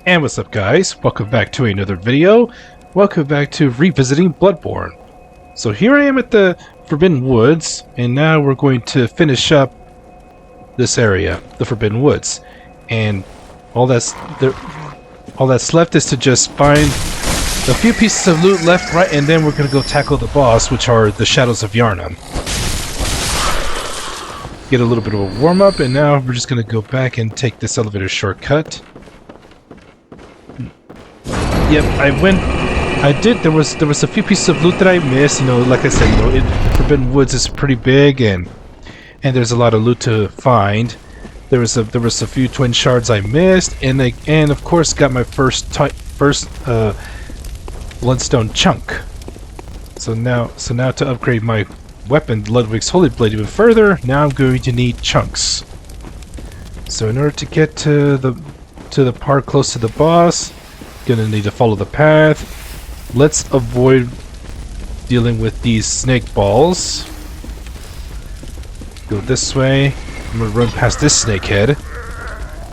And what's up, guys? Welcome back to another video. Welcome back to revisiting Bloodborne. So here I am at the Forbidden Woods, and now we're going to finish up this area, the Forbidden Woods. And all that's left is to just find a few pieces of loot left, right, and then we're going to go tackle the boss, which are the Shadows of Yharnam. Get a little bit of a warm-up, and now we're just going to go back and take this elevator shortcut. Yep, there was a few pieces of loot that I missed, like I said, Forbidden Woods is pretty big and there's a lot of loot to find. There was a few twin shards I missed, and of course got my first bloodstone chunk. So now to upgrade my weapon, Ludwig's Holy Blade, even further, now I'm going to need chunks. So in order to get to the part close to the boss, gonna need to follow the path. Let's avoid dealing with these snake balls. Go this way. I'm gonna run past this snake head.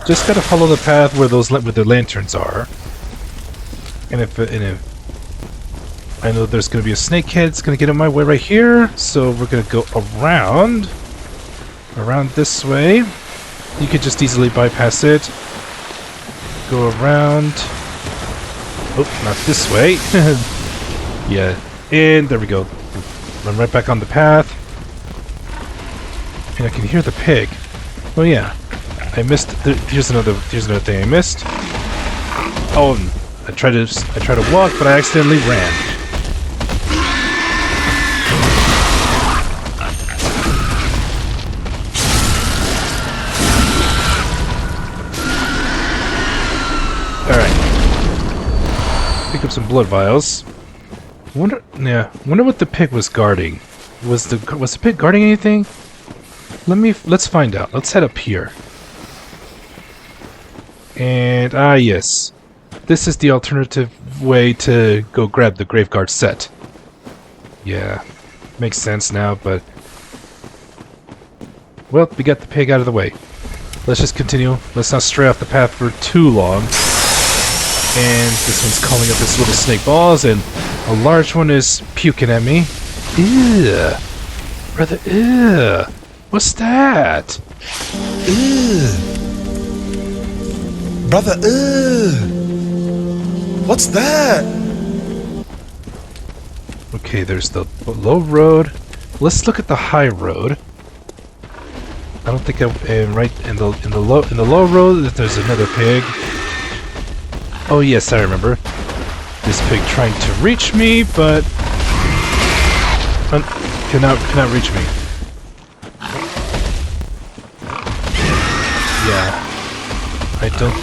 Just gotta follow the path where the lanterns are. And if I know there's gonna be a snake head, it's gonna get in my way right here. So we're gonna go around this way. You could just easily bypass it. Go around. Oh, not this way. Yeah, and there we go. Run right back on the path. And I can hear the pig. Oh yeah, I missed. Here's another thing I missed. Oh, I tried to walk, but I accidentally ran. Pick up some blood vials. Wonder what the pig was guarding. Was the pig guarding anything? Let's find out. Let's head up here. And yes, this is the alternative way to go grab the Graveguard set. Yeah, makes sense now. But well, we got the pig out of the way. Let's just continue. Let's not stray off the path for too long. And this one's calling up this little snake balls, and a large one is puking at me. Ew. Brother, ew. What's that? Ew. Brother, ew. What's that? Okay, there's the low road. Let's look at the high road. I don't think I'm right in the low road. There's another pig. Oh yes, I remember. This pig trying to reach me, but cannot reach me. Yeah, I don't.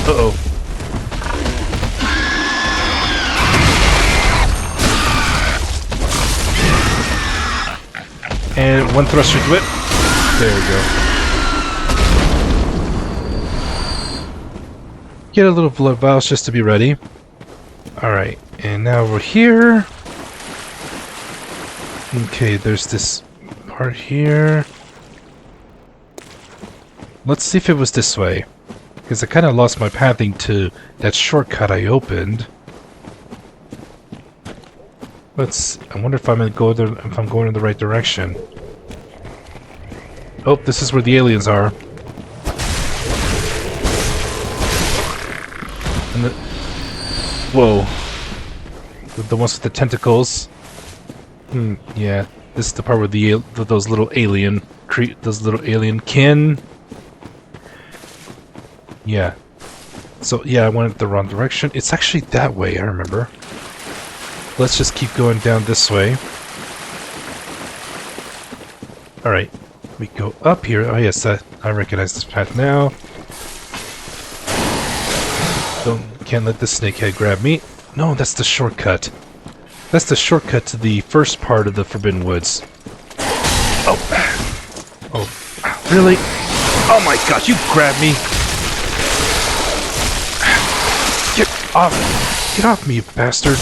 Uh-oh. And one thruster to it. There we go. Get a little blood vials just to be ready. Alright, and now we're here. Okay, there's this part here. Let's see if it was this way. Because I kind of lost my pathing to that shortcut I opened. I wonder if I'm going in the right direction. Oh, this is where the aliens are. And whoa. The ones with the tentacles. Yeah. This is the part where those little alien kin. Yeah. So yeah, I went in the wrong direction. It's actually that way, I remember. Let's just keep going down this way. Alright, we go up here. Oh yes, I recognize this path now. Can't let this snakehead grab me. No, that's the shortcut. That's the shortcut to the first part of the Forbidden Woods. Oh, really? Oh my gosh, you grabbed me! Get off me, you bastard!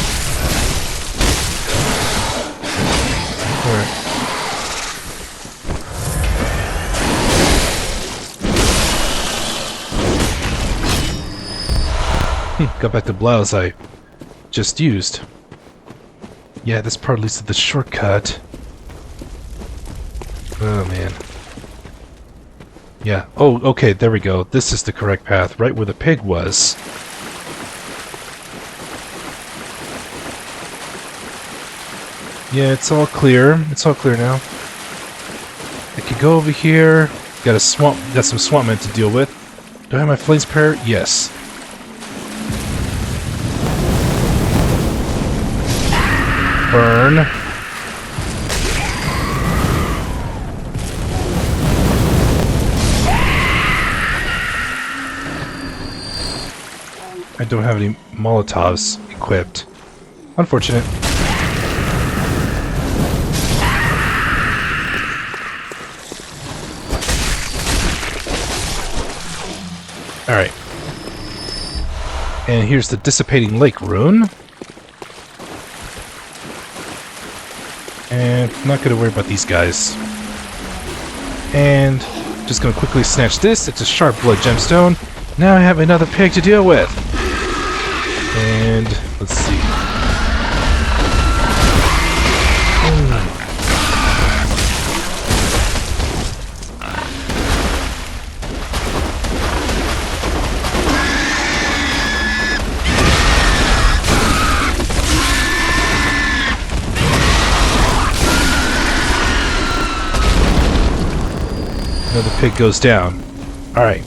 got back to Blouse I just used. Yeah, this part leads to the shortcut. Oh, man. Yeah. Oh, okay, there we go. This is the correct path, right where the pig was. Yeah, it's all clear. It's all clear now. I could go over here. Got some swamp men to deal with. Do I have my flames prayer? Yes. Burn. I don't have any Molotovs equipped. Unfortunate. Alright. And here's the Dissipating Lake rune. And I'm not going to worry about these guys. And just going to quickly snatch this. It's a Sharp Blood gemstone. Now I have another pig to deal with. And let's see. Another pig goes down. Alright.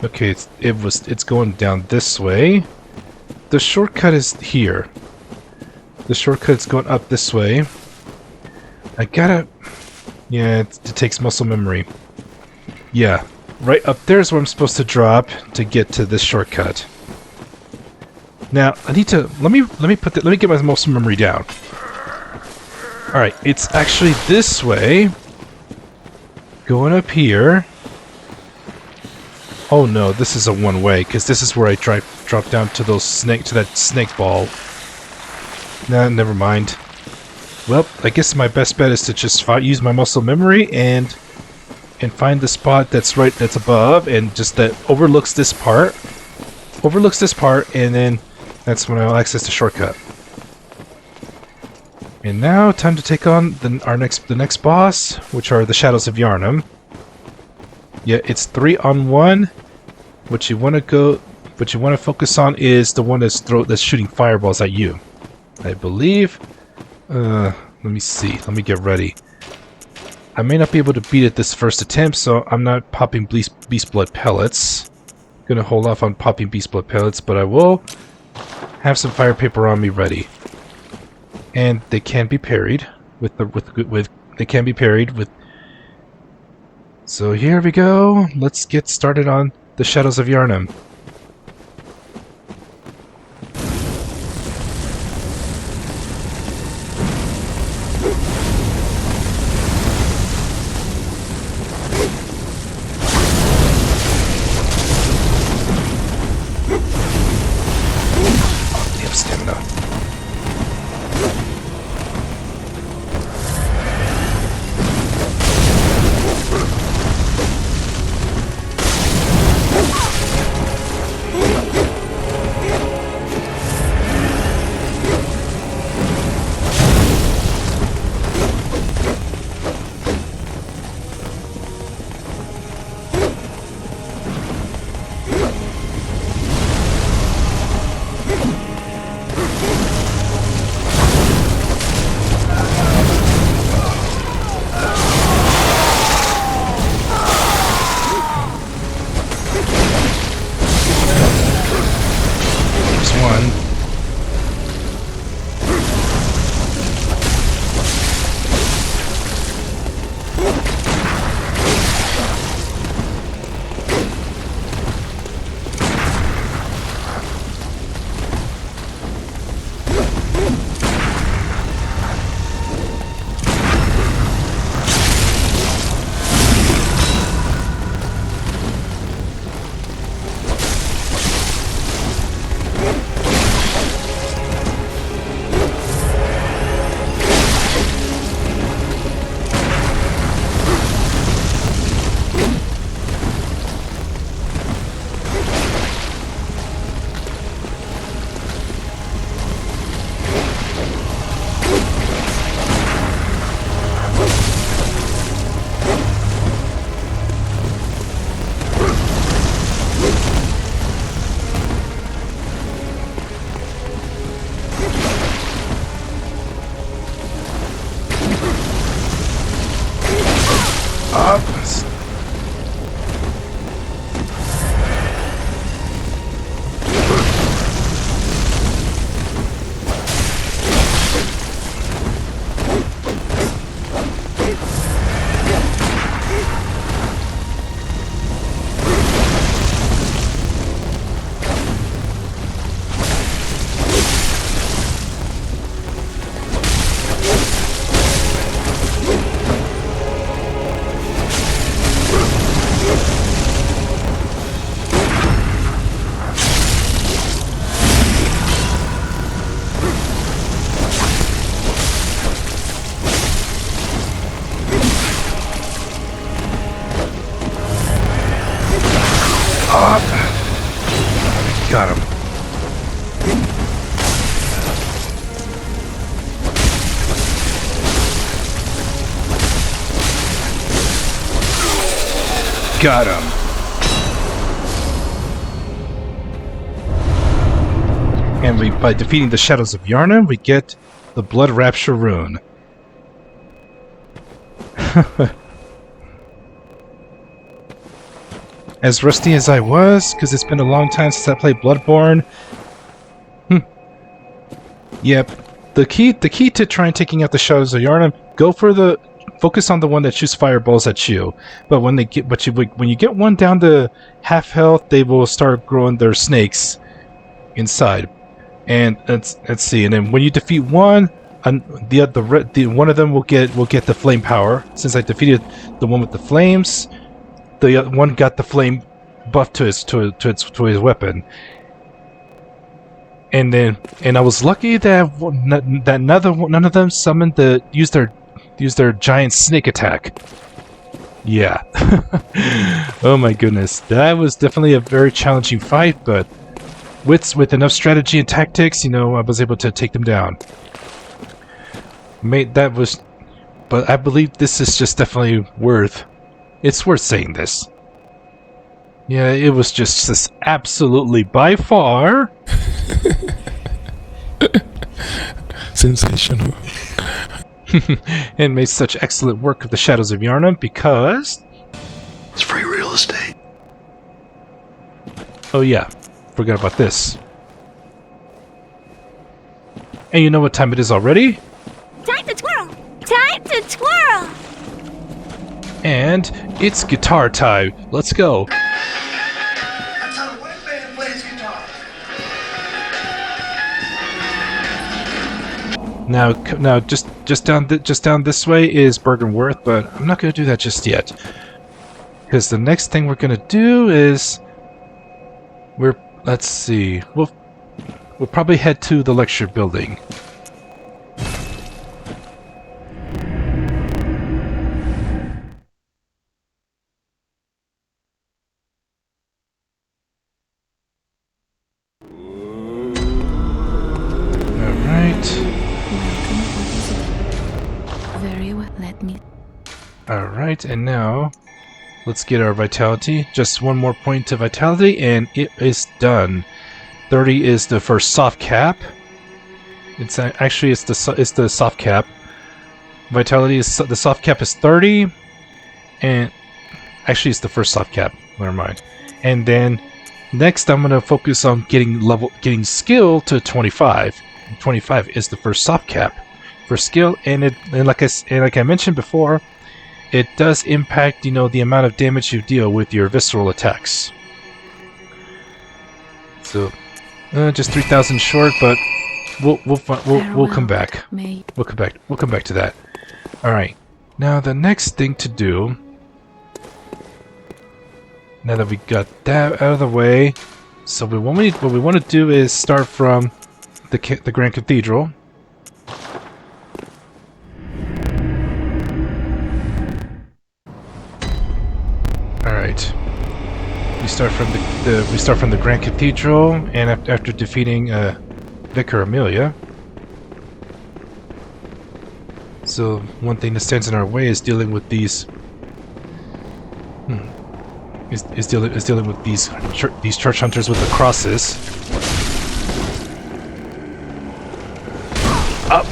Okay, it's going down this way. The shortcut is here. The shortcut's going up this way. I gotta... Yeah, it takes muscle memory. Yeah, right up there is where I'm supposed to drop to get to this shortcut. Now, I need to... Let me get my muscle memory down. Alright, it's actually this way. Going up here. Oh no, this is a one-way, because this is where I drop down to that snake ball. Nah, never mind. Well, I guess my best bet is to just use my muscle memory and find the spot that's above and just that overlooks this part. And then that's when I'll access the shortcut. And now, time to take on the next boss, which are the Shadows of Yharnam. Yeah, it's 3-on-1. What you want to focus on is the one that's shooting fireballs at you. I believe. Let me see. Let me get ready. I may not be able to beat it this first attempt, so I'm not popping beast blood pellets. Gonna hold off on popping beast blood pellets, but I will have some fire paper on me ready. And they can be parried So here we go. Let's get started on the Shadows of Yharnam. Oh, they have stamina. Got him. And by defeating the Shadows of Yharnam, we get the Blood Rapture rune. As rusty as I was, because it's been a long time since I played Bloodborne. Yep. The key to trying taking out the Shadows of Yharnam, focus on the one that shoots fireballs at you. But when you get one down to half health, they will start growing their snakes inside. And let's see. And then when you defeat one, one of them will get the flame power. Since I defeated the one with the flames, the one got the flame buff to his weapon. And I was lucky that none of them summoned used their giant snake attack. Yeah. Oh my goodness, that was definitely a very challenging fight, but with enough strategy and tactics, I was able to take them down. But I believe this is just definitely it's worth saying this. Yeah, it was just absolutely by far sensational. And made such excellent work of the Shadows of Yharnam because It's free real estate. oh yeah, forgot about this. And you know what time it is already? Time to twirl! Time to twirl! And it's guitar time. Let's go. That's how a white man plays guitar. Now, just down this way is Bergenworth, but I'm not gonna do that just yet, because the next thing we're gonna do is let's see, we'll probably head to the lecture building. Very well, let me... Alright, and now let's get our vitality. Just one more point to vitality, and it is done. 30 is the first soft cap. It's the soft cap. Vitality is the soft cap is 30, and actually it's the first soft cap. Never mind. And then next, I'm gonna focus on getting skill to 25. 25 is the first soft cap for skill, and like I mentioned before, it does impact the amount of damage you deal with your visceral attacks. So just 3,000 short, but we'll come back. We'll come back to that. All right. Now the next thing to do, now that we got that out of the way, so what we want to do is start from the Grand Cathedral. All right. We start from the Grand Cathedral, and after defeating Vicar Amelia. So one thing that stands in our way is dealing with these. Is dealing with these church hunters with the crosses. Up.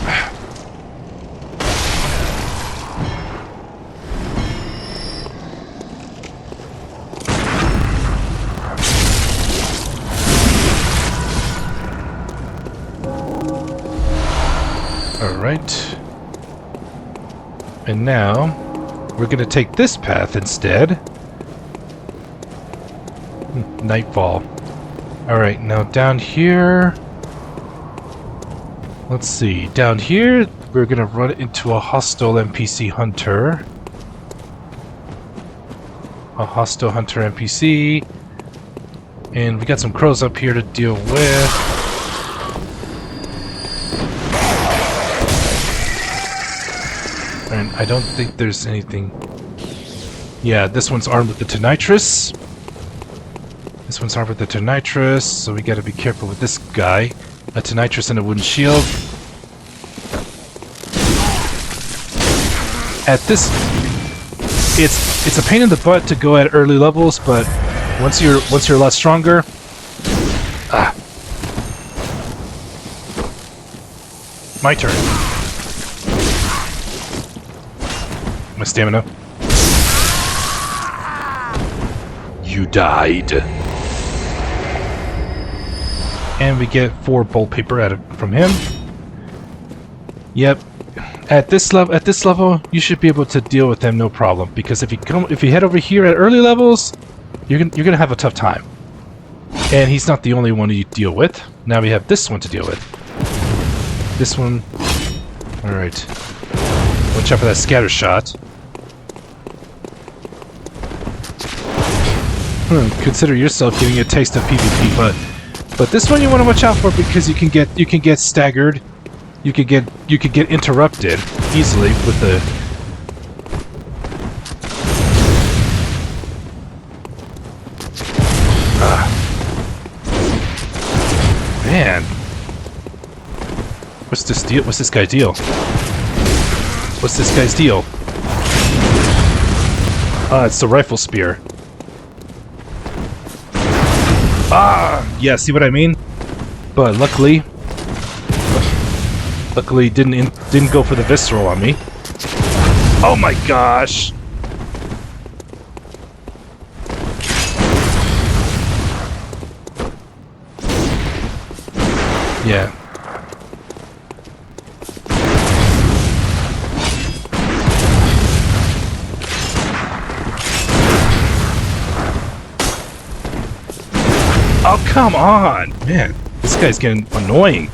All right. And now we're going to take this path instead. Nightfall. Alright, now down here... Let's see. Down here, we're gonna run into a hostile NPC hunter. A hostile hunter NPC. And we got some crows up here to deal with. And I don't think there's anything... Yeah, this one's armed with the Tonitrus. This one's armed with the Tonitrus, so we gotta be careful with this guy. A Tonitrus and a wooden shield. At this... it's a pain in the butt to go at early levels, but once you're a lot stronger, my turn. My stamina. You died. And we get 4 bolt paper out of from him. Yep. At this level, you should be able to deal with them no problem. Because if you head over here at early levels, you're gonna have a tough time. And he's not the only one you deal with. Now we have this one to deal with. This one. All right. Watch out for that scatter shot. Consider yourself getting a taste of PvP, but this one you want to watch out for because you can get staggered. You could get interrupted easily with the man. What's this deal? What's this guy's deal? What's this guy's deal? It's the rifle spear. Yeah, see what I mean? But luckily didn't go for the visceral on me. Oh my gosh! Yeah. Oh, come on! Man, this guy's getting annoying.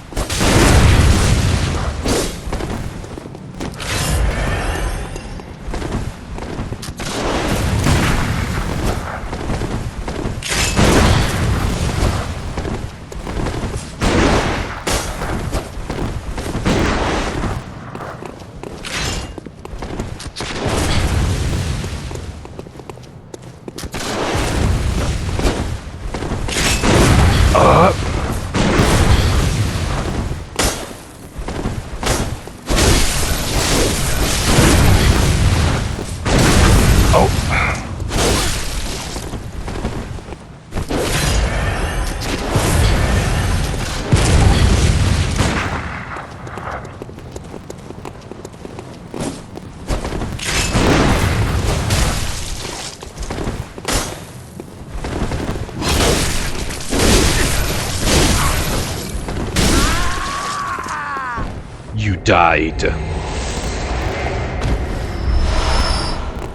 You died.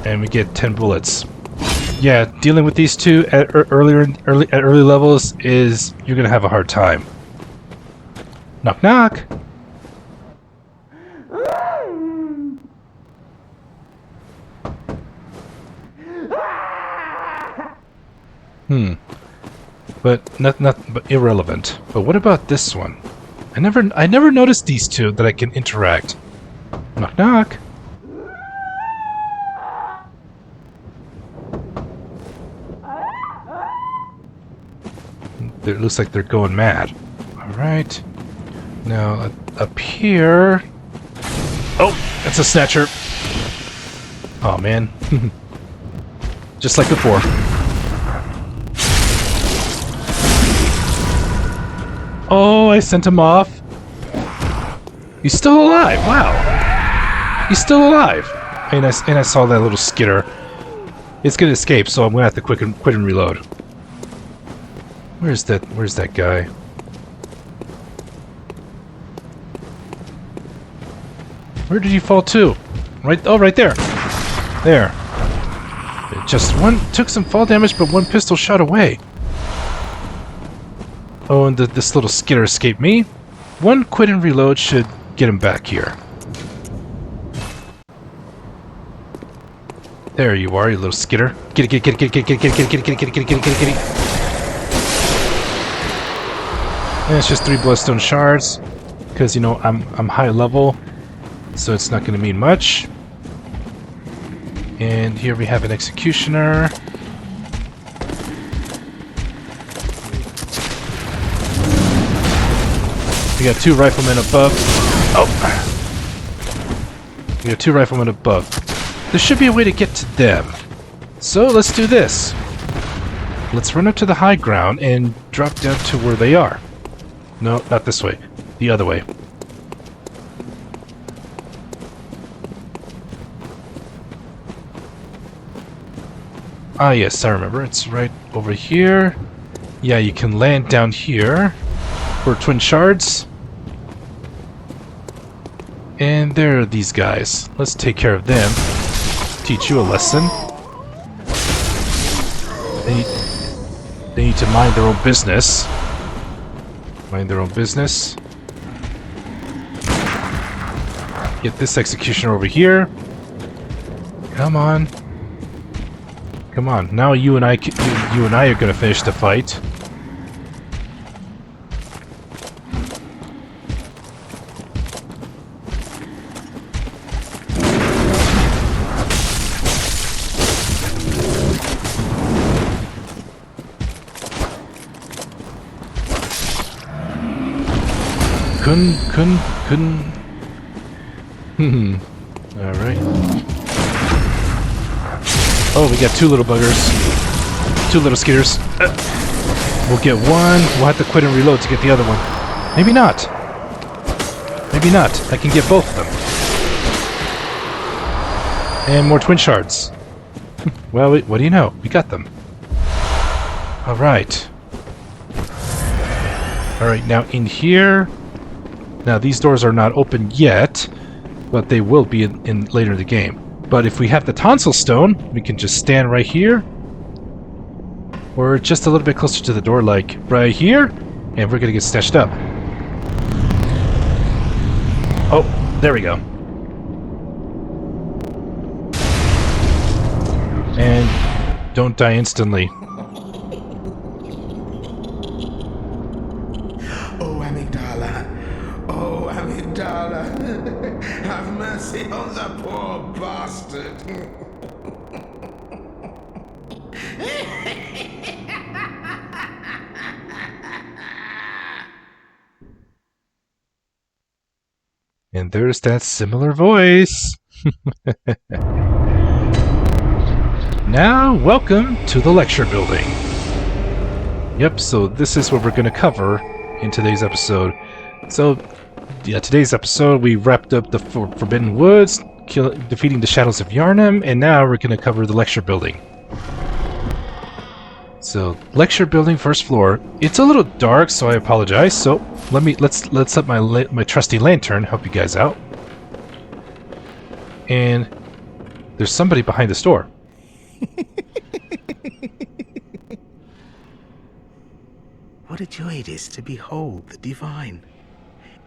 And we get 10 bullets. Yeah, dealing with these two at early levels is you're gonna have a hard time. Knock knock. But but irrelevant. But what about this one? I never noticed these two that I can interact. Knock knock. It looks like they're going mad. Alright. Now, up here... Oh! That's a snatcher! Oh, man. Just like before. Oh, I sent him off. He's still alive! Wow! He's still alive! And I saw that little skitter. It's gonna escape, so I'm gonna have to quit and reload. Where's that guy? Where did he fall to? Right there. There. Just one took some fall damage, but one pistol shot away. Oh, and this little skitter escaped me. One quit and reload should get him back here. There you are, you little skitter. Get it. And it's just 3 bloodstone shards, because you know I'm high level, so it's not going to mean much. And here we have an executioner. We got 2 riflemen above. Oh, we got 2 riflemen above. there should be a way to get to them. So let's do this. Let's run up to the high ground and drop down to where they are. No, not this way. The other way. Ah, yes, I remember. It's right over here. Yeah, you can land down here for twin shards. And there are these guys. Let's take care of them. Teach you a lesson. They need to mind their own business. Mind their own business. Get this executioner over here. Come on. Come on. Now you and I are going to finish the fight. Couldn't. Alright. Oh, we got two little buggers. Two little skitters. We'll get one. We'll have to quit and reload to get the other one. Maybe not. Maybe not. I can get both of them. And more twin shards. Well, what do you know? We got them. Alright. Alright, now in here... Now, these doors are not open yet, but they will be in later in the game. But if we have the tonsil stone, we can just stand right here. Or just a little bit closer to the door, like right here, and we're gonna get stashed up. Oh, there we go. And don't die instantly. Have mercy on the poor bastard. And there's that similar voice. Now, welcome to the lecture building. Yep, so this is what we're going to cover in today's episode. So, yeah, today's episode, we wrapped up the Forbidden Woods, defeating the Shadows of Yharnam, and now we're going to cover the lecture building. So, lecture building, first floor. It's a little dark, so I apologize. So, let's let my trusty lantern help you guys out. And there's somebody behind this door. What a joy it is to behold the divine.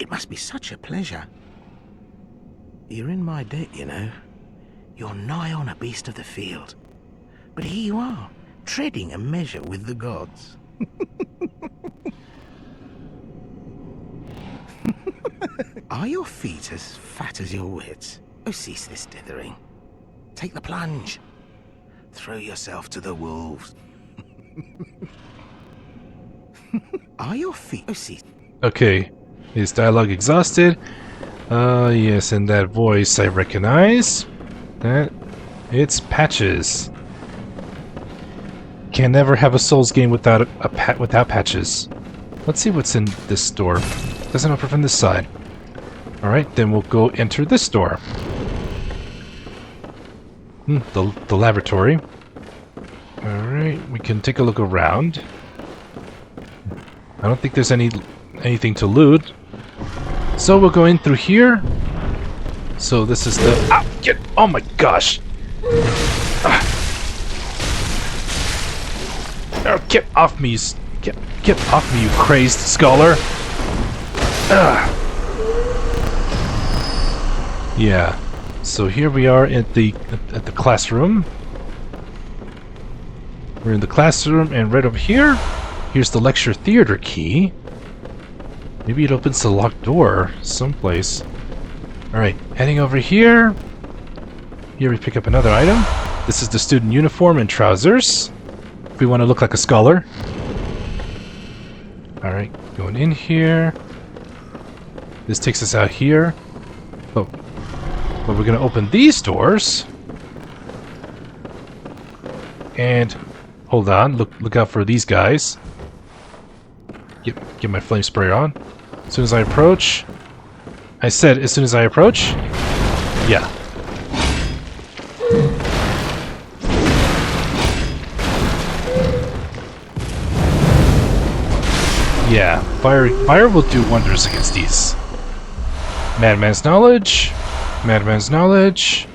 It must be such a pleasure. You're in my debt, you know. You're nigh on a beast of the field. But here you are, treading a measure with the gods. Are your feet as fat as your wits? Oh, cease this dithering. Take the plunge. Throw yourself to the wolves. Are your feet... Oh, cease... Okay. Is dialogue exhausted? Yes, and that voice I recognize. It's Patches. Can never have a Souls game without without Patches. Let's see what's in this door. Doesn't open from this side. Alright, then we'll go enter this door. The laboratory. Alright, we can take a look around. I don't think there's anything to loot. So we'll go in through here. So this is the... Ah, oh my gosh! Oh, get off me, get off me, you crazed scholar! Yeah. So here we are at the classroom. We're in the classroom, and right over here, here's the lecture theater key. Maybe it opens the locked door someplace. Alright, heading over here. Here we pick up another item. This is the student uniform and trousers. If we want to look like a scholar. Alright, going in here. This takes us out here. Oh. But we're going to open these doors. And hold on, look out for these guys. Get my flame sprayer on. As soon as I approach, I said as soon as I approach. Yeah. Yeah, fire will do wonders against these. Madman's knowledge. Madman's knowledge.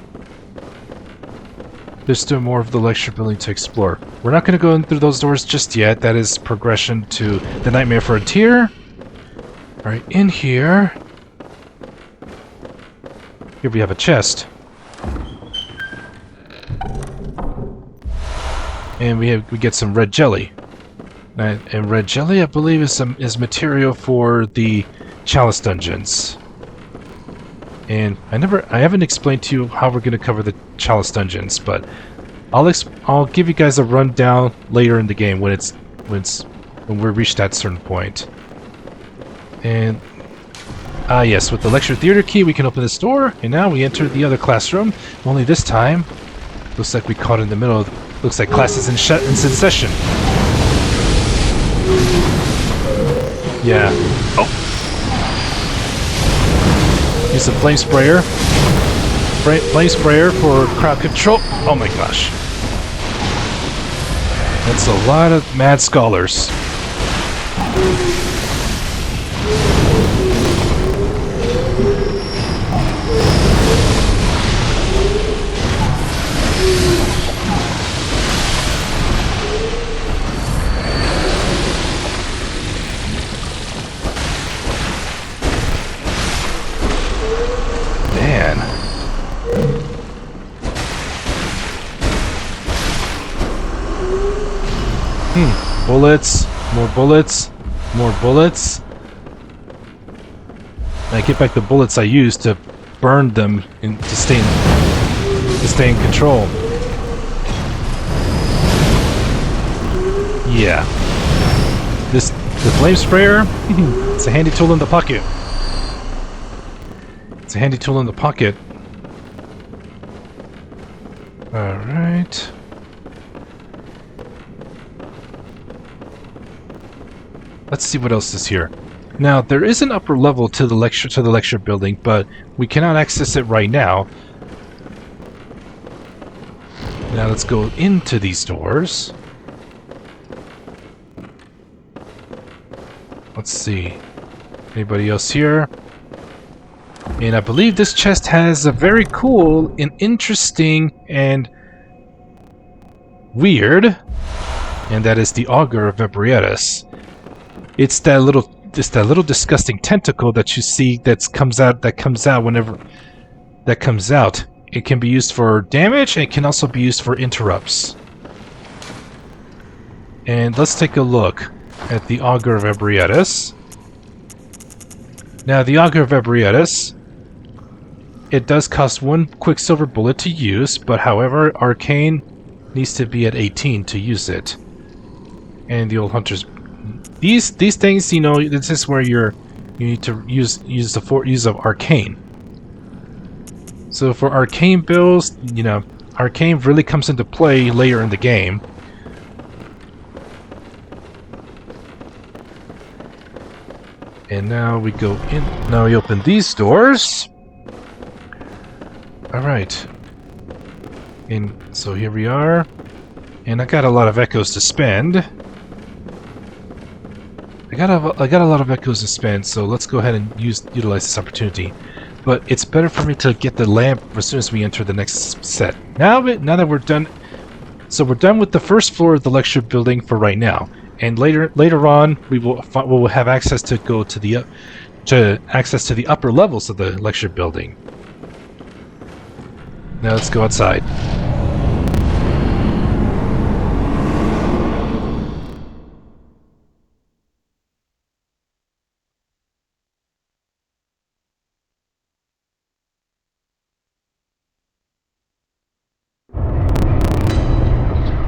There's still more of the lecture building to explore. We're not going to go in through those doors just yet. That is progression to the Nightmare Frontier. Alright, in here. Here we have a chest. And we get some red jelly. And red jelly, I believe, is material for the Chalice dungeons. And I haven't explained to you how we're going to cover the Chalice dungeons, but I'll give you guys a rundown later in the game when we reach that certain point. And yes, with the lecture theater key, we can open this door, and now we enter the other classroom. Only this time, looks like we caught in the middle. Looks like class is in session. Yeah. Oh. Use a flame sprayer. Flame sprayer for crowd control. Oh my gosh. That's a lot of mad scholars. Bullets, more bullets, more bullets. And I get back the bullets I used to burn them to stay in control. Yeah. The flame sprayer, it's a handy tool in the pocket. It's a handy tool in the pocket. Alright. Let's see what else is here. Now, there is an upper level to the lecture building, but we cannot access it right now. Now let's go into these doors. Let's see. Anybody else here? And I believe this chest has a very cool and interesting and weird, and that is the Augur of Ebrietas. It's that little disgusting tentacle that you see that comes out whenever that comes out. It can be used for damage, and it can also be used for interrupts. And let's take a look at the Augur of Ebrietas. Now, the Augur of Ebrietas, it does cost 1 quicksilver bullet to use, but however, Arcane needs to be at 18 to use it. And the old hunters. These things, you know, this is where you need to use the use of Arcane. So for Arcane builds, you know, Arcane really comes into play later in the game. And now we go in. Now we open these doors. All right. And so here we are. And I got a lot of echoes to spend. I got a lot of echoes to spend, so let's go ahead and utilize this opportunity. But it's better for me to get the lamp as soon as we enter the next set. Now that we're done, so we're done with the first floor of the lecture building for right now. And later on, we will have access to go to the upper levels of the lecture building. Now let's go outside.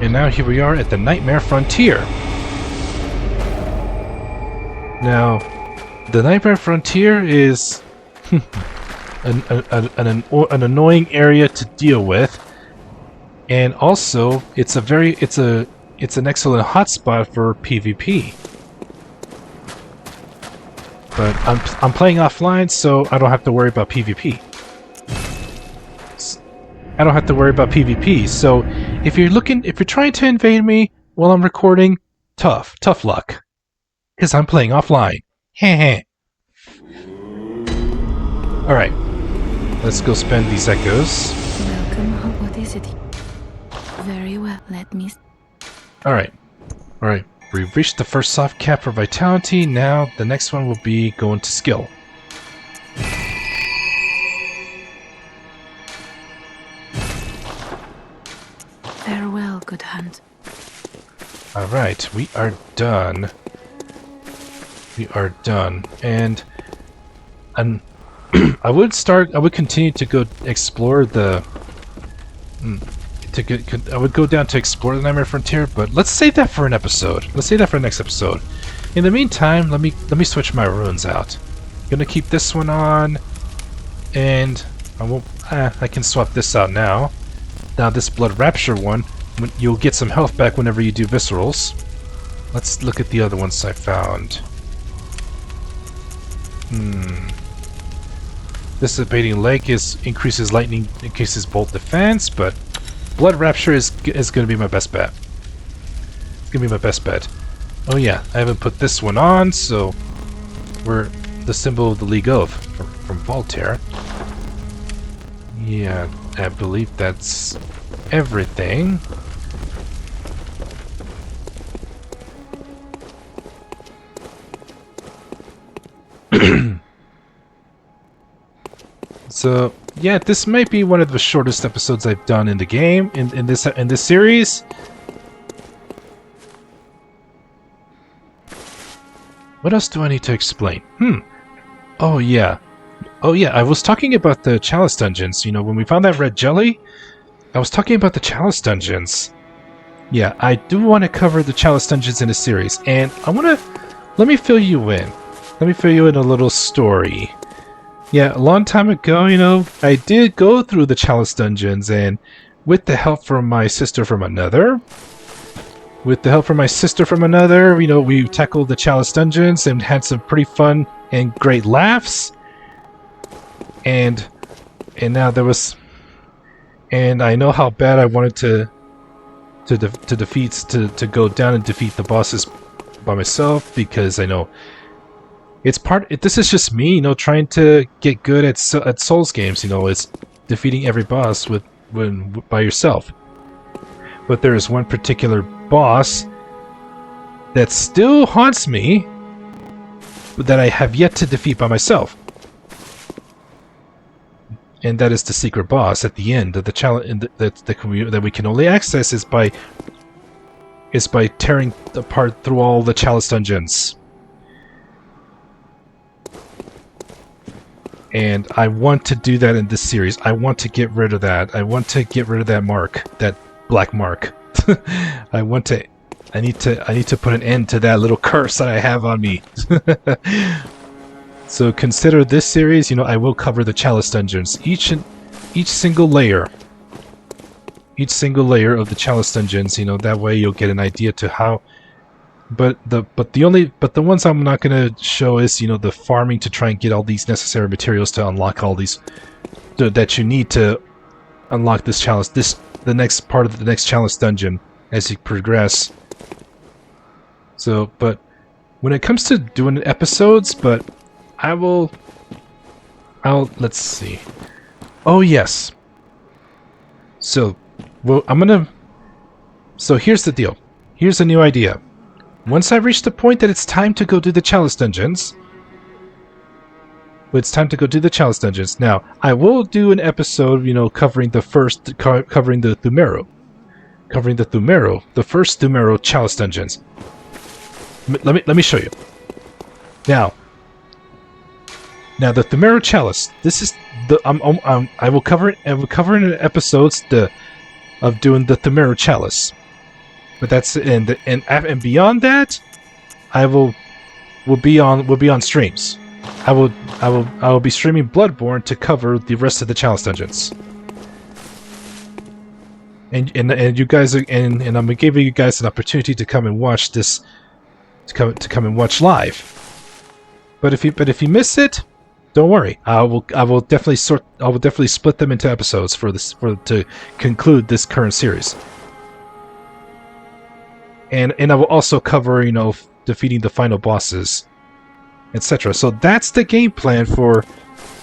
And now here we are at the Nightmare Frontier. Now, the Nightmare Frontier is an annoying area to deal with, and also it's an excellent hotspot for PvP. But I'm playing offline, so I don't have to worry about PvP. I don't have to worry about PvP. So if you're trying to invade me while I'm recording, tough luck, because I'm playing offline. Heh. All right, let's go spend these echoes. Welcome. What is it? Very well. Let me. All right. We've reached the first soft cap for vitality. Now the next one will be going to skill. Farewell, good hunt. All right, we are done. And I would continue to go explore the. I would go down to explore the Nightmare Frontier, but let's save that for an episode. Let's save that for the next episode. In the meantime, let me switch my runes out. Gonna keep this one on, and I won't. I can swap this out now. Now this Blood Rapture one, you'll get some health back whenever you do viscerals. Let's look at the other ones I found. Dissipating Leg increases lightning, increases bolt defense, but Blood Rapture is going to be my best bet. It's going to be my best bet. Oh yeah, I haven't put this one on, so we're the symbol of the League of from Voltaire. Yeah, I believe that's everything. So yeah, this might be one of the shortest episodes I've done in the game in this series. What else do I need to explain? Oh yeah, I was talking about the Chalice Dungeons. You know, when we found that red jelly, I was talking about the Chalice Dungeons. Yeah, I do want to cover the Chalice Dungeons in a series, and let me fill you in. Let me fill you in a little story. Yeah, a long time ago, you know, I did go through the Chalice Dungeons, and with the help from my sister from another, you know, we tackled the Chalice Dungeons and had some pretty fun and great laughs. And now there was, and I know how bad I wanted to go down and defeat the bosses by myself, because I know this is just me, you know, trying to get good at Souls games. You know, it's defeating every boss by yourself. But there is one particular boss that still haunts me, that I have yet to defeat by myself, and that is the secret boss at the end of the challenge that we can only access is by tearing apart through all the Chalice Dungeons. And I want to do that in this series. I want to get rid of that. I want to get rid of that mark, that black mark. I need to put an end to that little curse that I have on me. So consider this series, you know, I will cover the Chalice Dungeons. Each single layer of the Chalice Dungeons, you know, that way you'll get an idea to how. But the ones I'm not going to show is, you know, the farming to try and get all these necessary materials to unlock all these that you need to unlock this chalice. The next part of the next Chalice Dungeon as you progress. So, but when it comes to doing episodes, let's see. Oh yes. So, well, so here's the deal. Here's a new idea. Once I reach the point that it's time to go do the Chalice Dungeons, now I will do an episode, you know, covering the Thumero, the first Thumero Chalice Dungeons. Let me show you. Now the Thumero Chalice. This is the I will cover it. I will cover in episodes of doing the Thumero Chalice. But that's and beyond that, I will be on streams. I will be streaming Bloodborne to cover the rest of the Chalice Dungeons. and you guys are, and I'm giving you guys an opportunity to come and watch this, to come and watch live. But if you miss it, don't worry. I will definitely split them into episodes to conclude this current series. And I will also cover, you know, defeating the final bosses, etc. So that's the game plan for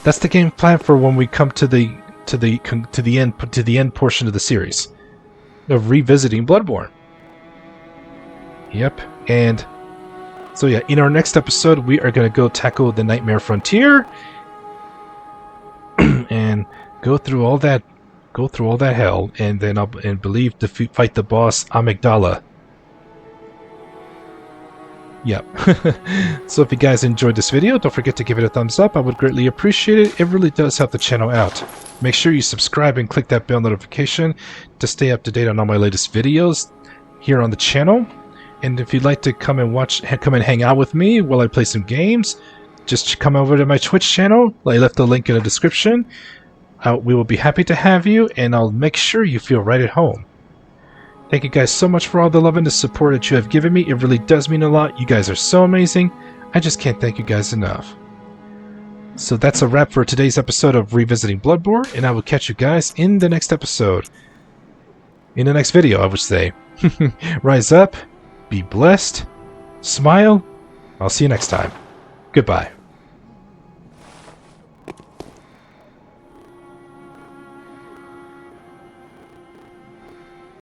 when we come to the end portion of the series of revisiting Bloodborne. Yep. And so yeah, in our next episode, we are going to go tackle the Nightmare Frontier and go through all that hell, and then fight the boss Amygdala. Yep. So if you guys enjoyed this video, don't forget to give it a thumbs up. I would greatly appreciate it. It really does help the channel out. Make sure you subscribe and click that bell notification to stay up to date on all my latest videos here on the channel. And if you'd like to come and hang out with me while I play some games, just come over to my Twitch channel. I left the link in the description. We will be happy to have you, and I'll make sure you feel right at home. Thank you guys so much for all the love and the support that you have given me. It really does mean a lot. You guys are so amazing. I just can't thank you guys enough. So that's a wrap for today's episode of Revisiting Bloodborne, and I will catch you guys in the next episode. In the next video, I would say. Rise up. Be blessed. Smile. I'll see you next time. Goodbye.